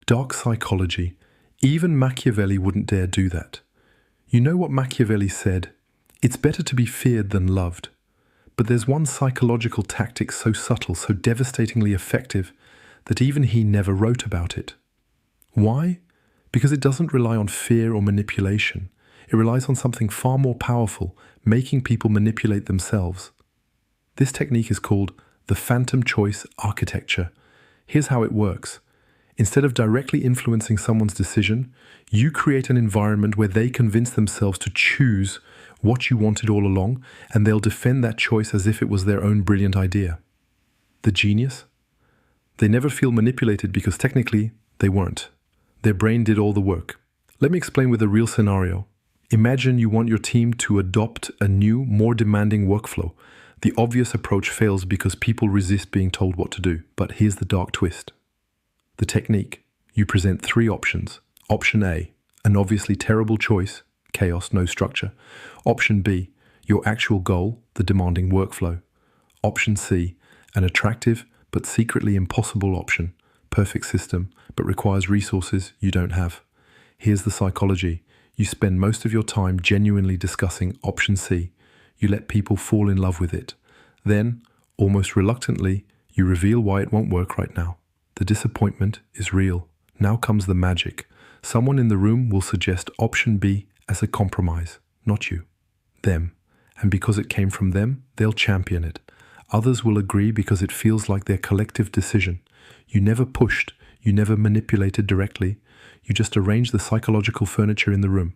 Dark psychology. Even Machiavelli wouldn't dare do that. You know what Machiavelli said? It's better to be feared than loved. But there's one psychological tactic so subtle, so devastatingly effective, that even he never wrote about it. Why? Because it doesn't rely on fear or manipulation. It relies on something far more powerful, making people manipulate themselves. This technique is called the phantom choice architecture. Here's how it works. Instead of directly influencing someone's decision, you create an environment where they convince themselves to choose what you wanted all along, and they'll defend that choice as if it was their own brilliant idea. The genius? They never feel manipulated because technically they weren't. Their brain did all the work. Let me explain with a real scenario. Imagine you want your team to adopt a new, more demanding workflow. The obvious approach fails because people resist being told what to do. But here's the dark twist. The technique. You present 3 options. Option A, an obviously terrible choice, chaos, no structure. Option B, your actual goal, the demanding workflow. Option C, an attractive but secretly impossible option, perfect system, but requires resources you don't have. Here's the psychology. You spend most of your time genuinely discussing option C. You let people fall in love with it. Then, almost reluctantly, you reveal why it won't work right now. The disappointment is real. Now comes the magic. Someone in the room will suggest option B as a compromise, not you, them. And because it came from them, they'll champion it. Others will agree because it feels like their collective decision. You never pushed, you never manipulated directly. You just arranged the psychological furniture in the room.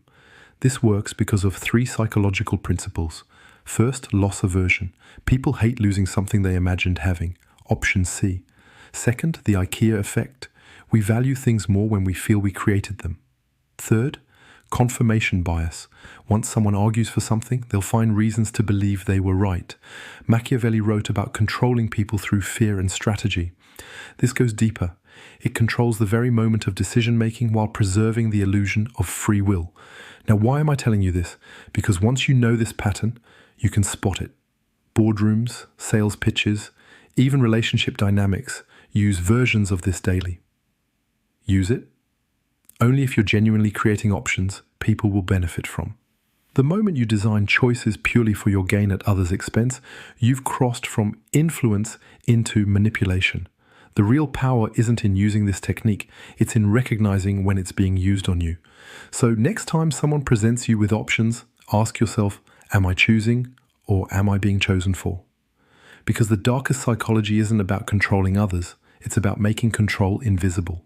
This works because of 3 psychological principles. First, loss aversion. People hate losing something they imagined having. Option C. Second, the IKEA effect. We value things more when we feel we created them. Third, confirmation bias. Once someone argues for something, they'll find reasons to believe they were right. Machiavelli wrote about controlling people through fear and strategy. This goes deeper. It controls the very moment of decision-making while preserving the illusion of free will. Now, why am I telling you this? Because once you know this pattern, you can spot it. Boardrooms, sales pitches, even relationship dynamics use versions of this daily. Use it only if you're genuinely creating options people will benefit from. The moment you design choices purely for your gain at others' expense, you've crossed from influence into manipulation. The real power isn't in using this technique, it's in recognizing when it's being used on you. So next time someone presents you with options, ask yourself, am I choosing or am I being chosen for? Because the darkest psychology isn't about controlling others, it's about making control invisible.